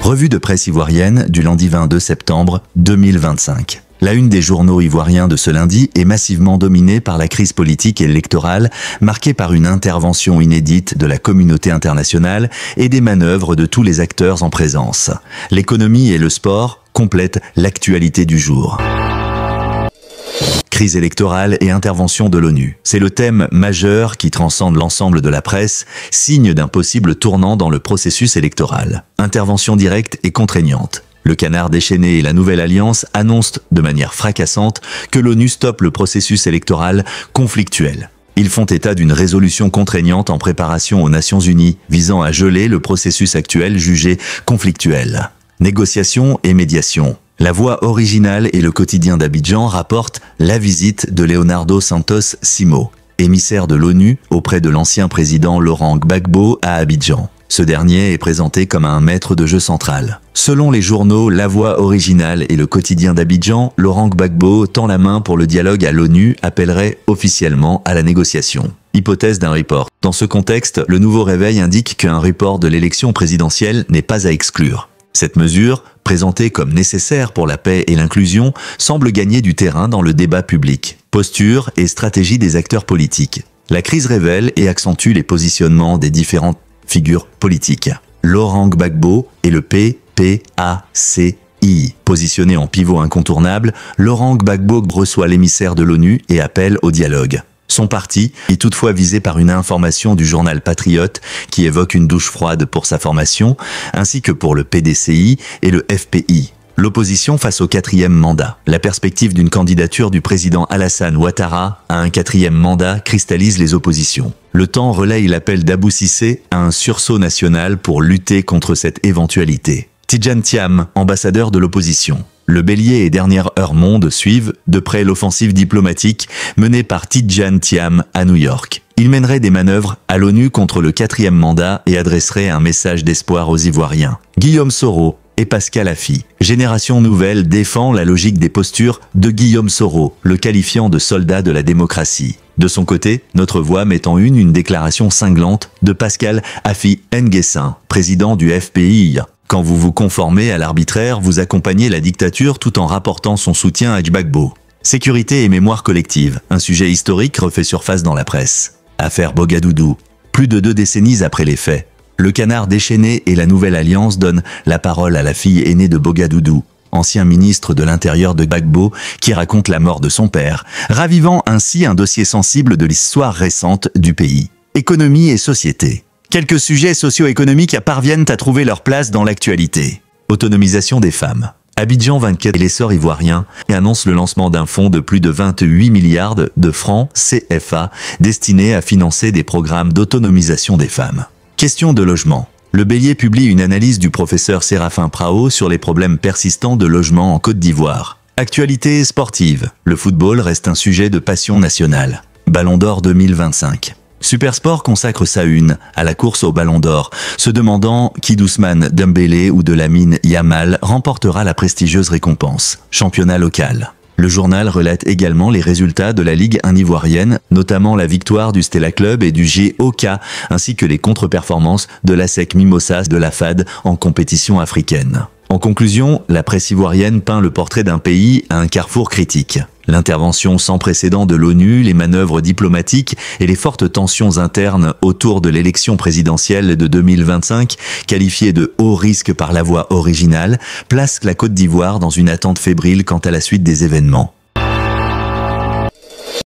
Revue de presse ivoirienne du lundi 22 septembre 2025. La une des journaux ivoiriens de ce lundi est massivement dominée par la crise politique et électorale, marquée par une intervention inédite de la communauté internationale et des manœuvres de tous les acteurs en présence. L'économie et le sport complètent l'actualité du jour. Crise électorale et intervention de l'ONU. C'est le thème majeur qui transcende l'ensemble de la presse, signe d'un possible tournant dans le processus électoral. Intervention directe et contraignante. Le Canard déchaîné et la Nouvelle Alliance annoncent de manière fracassante que l'ONU stoppe le processus électoral conflictuel. Ils font état d'une résolution contraignante en préparation aux Nations Unies visant à geler le processus actuel jugé conflictuel. Négociations et médiation. La Voix originale et le quotidien d'Abidjan rapportent la visite de Leonardo Santos Simo, émissaire de l'ONU auprès de l'ancien président Laurent Gbagbo à Abidjan. Ce dernier est présenté comme un maître de jeu central. Selon les journaux La Voix originale et le quotidien d'Abidjan, Laurent Gbagbo tend la main pour le dialogue à l'ONU, appellerait officiellement à la négociation. Hypothèse d'un report. Dans ce contexte, le Nouveau Réveil indique qu'un report de l'élection présidentielle n'est pas à exclure. Cette mesure, présentée comme nécessaire pour la paix et l'inclusion, semble gagner du terrain dans le débat public. Posture et stratégie des acteurs politiques. La crise révèle et accentue les positionnements des différentes figures politiques. Laurent Gbagbo et le PPACI. Positionné en pivot incontournable, Laurent Gbagbo reçoit l'émissaire de l'ONU et appelle au dialogue. Son parti est toutefois visé par une information du journal Patriote qui évoque une douche froide pour sa formation, ainsi que pour le PDCI et le FPI. L'opposition face au 4e mandat. La perspective d'une candidature du président Alassane Ouattara à un 4e mandat cristallise les oppositions. Le Temps relaye l'appel d'Abou Cissé à un sursaut national pour lutter contre cette éventualité. Tidjane Thiam, ambassadeur de l'opposition. Le Bélier et Dernière Heure Monde suivent de près l'offensive diplomatique menée par Tidjane Thiam à New York. Il mènerait des manœuvres à l'ONU contre le 4e mandat et adresserait un message d'espoir aux Ivoiriens. Guillaume Soro et Pascal Affi. Génération Nouvelle défend la logique des postures de Guillaume Soro, le qualifiant de soldat de la démocratie. De son côté, Notre Voix met en une déclaration cinglante de Pascal Affi Nguessin, président du FPI. Quand vous vous conformez à l'arbitraire, vous accompagnez la dictature tout en rapportant son soutien à Gbagbo. Sécurité et mémoire collective, un sujet historique refait surface dans la presse. Affaire Bogadoudou. Plus de 2 décennies après les faits, le Canard déchaîné et la Nouvelle Alliance donnent la parole à la fille aînée de Bogadoudou, ancien ministre de l'Intérieur de Gbagbo, qui raconte la mort de son père, ravivant ainsi un dossier sensible de l'histoire récente du pays. Économie et société. Quelques sujets socio-économiques parviennent à trouver leur place dans l'actualité. Autonomisation des femmes. Abidjan 24 et l'essor ivoirien annonce le lancement d'un fonds de plus de 28 milliards de francs CFA destiné à financer des programmes d'autonomisation des femmes. Question de logement. Le Bélier publie une analyse du professeur Séraphin Prao sur les problèmes persistants de logement en Côte d'Ivoire. Actualité sportive. Le football reste un sujet de passion nationale. Ballon d'Or 2025. Supersport consacre sa une à la course au Ballon d'Or, se demandant qui d'Ousmane Dembélé ou de Lamine Yamal remportera la prestigieuse récompense. Championnat local. Le journal relate également les résultats de la Ligue 1 ivoirienne, notamment la victoire du Stella Club et du GOK, ainsi que les contre-performances de l'ASEC Mimosas de la FAD en compétition africaine. En conclusion, la presse ivoirienne peint le portrait d'un pays à un carrefour critique. L'intervention sans précédent de l'ONU, les manœuvres diplomatiques et les fortes tensions internes autour de l'élection présidentielle de 2025, qualifiée de haut risque par La Voix originale, placent la Côte d'Ivoire dans une attente fébrile quant à la suite des événements.